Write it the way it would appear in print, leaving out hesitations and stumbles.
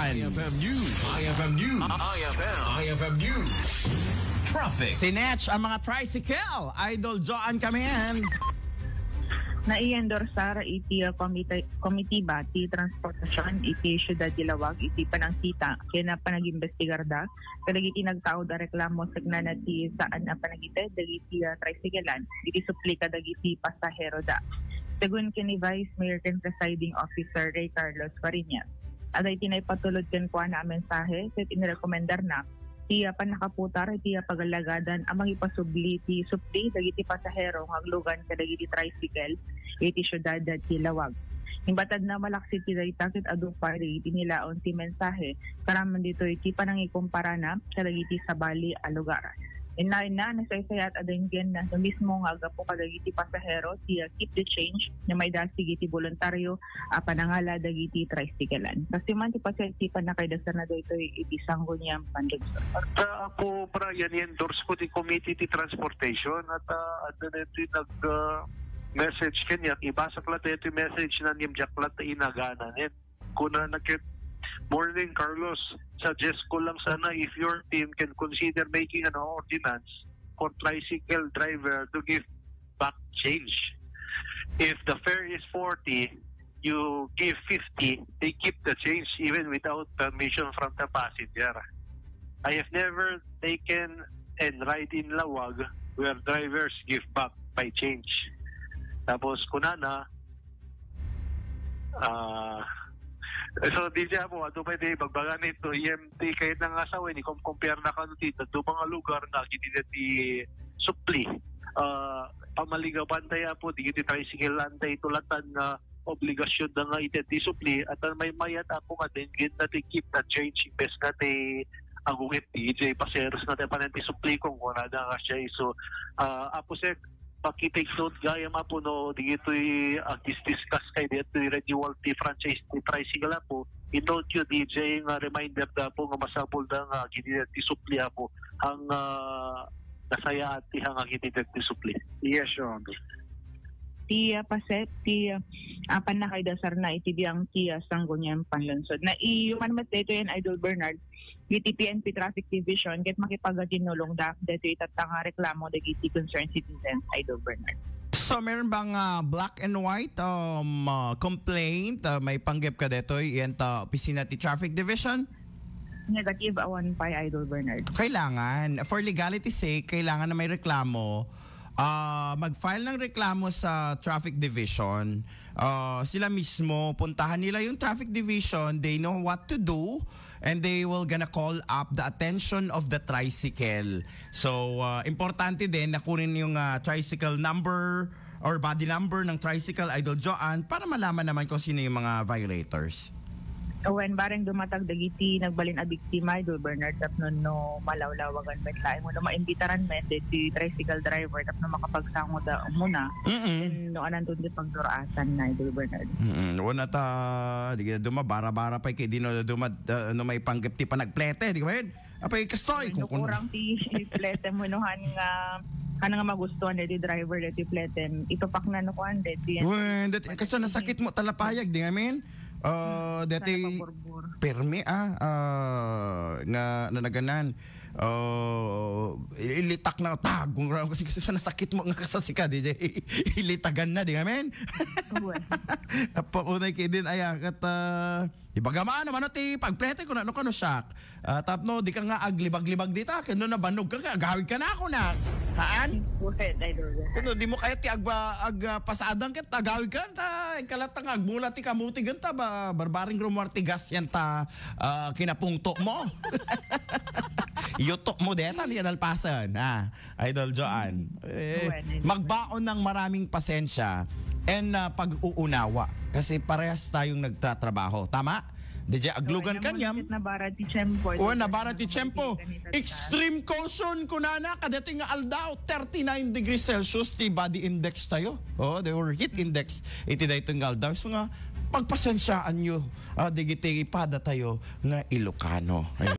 Joan. IFM News. IFM News. IFM News. Traffic. Sinetch ang mga tricycle. Idol Joan kami yan. Nai-endorsar iti komitiba ti transportasyon iti Syudad Dilawag iti panangkita kaya na panag-investigar da kadagiti nagtao da reklamo sagna na ti saan na panagite dagiti tricyclean iti suplika dagiti pasahero da. Segun kini Vice Mayor ken Presiding Officer Ray Carlos Fariñas, aday tinay patulod ken kuha na mensahe set inirekomendar na tiya panakaputar tiya pagalagadan amang ipasubli ti supli dagiti pasahero ngaglugan kadagiti tricycle iti syudad ti Lawag. Himbatad na malaksi ti dayta ket adu pari inilaon ti mensahe karaman dito iti panangikumpara na kadagiti sabali a lugar. Inain na nasaysayat adenggen na mismo nga agapo kadagiti pasahero tiya keep the change na may dasig iti voluntaryo panangala dagiti tricyclean. Kasi man ti pasayat ti panakaidasar na dito iti sanggo niyang pandegsor. At ako Brian i-endorse ko ti committee ti transportation at ano na ito message kanya ibasa klat ito message na niyang jaklat na inaganan kuna nakit Morning, Carlos. Suggest ko lang sana if your team can consider making an ordinance for tricycle driver to give back change. If the fare is 40, you give 50, they keep the change even without permission from the passenger. I have never taken and ride in Lawag where drivers give back by change. Tapos kunana, so DJ mo ato pa di bagbagan ito EMT kahit nang asawa ni compare na kanu dito do mga lugar na giti ti supli pamaligaw pantay po di tricycle lantay tulatan nga obligasyon na nga iti supli at may mayat ako nga din git na ti keep na change bes nga ti agungit DJ paseros na ti pananti supli kung wala na nga siya so apo sir pakitake note gaya mapo no dito discuss kay dito renewal ti franchise ti tricycle po i-note you DJ nga reminder da po nga masabol da nga giti ti supli po ang nasaya at ti hang giti ti supli. Yes, Your Honor. Ti paset ti panakaidasar na iti biyang ti sanggo niyang panlunsod na iuman mat dito yan Idol Bernard iti PNP Traffic Division ket makipagatinulong da dito itatanga reklamo dagiti concerned citizens Idol Bernard. So meron bang black and white complaint may panggap ka dito yan ta opisina ti Traffic Division? Negative awan pa Idol Bernard. Kailangan for legality sake kailangan na may reklamo. Mag-file ng reklamo sa Traffic Division. Sila mismo, puntahan nila yung Traffic Division. They know what to do and they will gonna call up the attention of the tricycle. So, importante din na kunin yung tricycle number or body number ng tricycle, Idol Joan, para malaman naman kung sino yung mga violators. When bareng dumatag dagiti nagbalin a biktima Idol Bernard tapno no malawlawagan met laing mo no maimbitaran met ti tricycle driver tapno makapagsango da muna no anan tun di pagduraasan na Idol Bernard. Wala ta di dumabara-bara pa kay dino no may panggap ti panagplete di ba? Apay kastoy kung kurang ti plete mo no nga magustuhan di driver di plete itupak na no kuan di. When kasi nasakit mo talapayag di ngamin. Dati permi nga nanaganan ilitak na tag kung kasi nasakit mo nga kasasika DJ ilitagan na di ngamen paunay kay din aya kat ibagamaan naman ti pagplete ko na no kano shock tapno di ka nga aglibag-libag dita kano na banog ka agawid ka na ako na haan kuno di mo kaya ti pasadang ket agawid ka ta kalatang agmula ti kamuti ganta ba barbaring rumartigas yan ta kinapungto mo yutok mo deta ni alpasan Idol Joan magbaon ng maraming pasensya and pag-uunawa kasi parehas tayong nagtatrabaho tama DJ aglugan kanyam nabara ti tiyempo nabara ti tiyempo extreme caution kunana kadating nga aldaw 39 degrees Celsius ti body index tayo they were heat index iti daytong aldaw so nga pagpasensyaan nyo digiti ipada tayo nga Ilocano.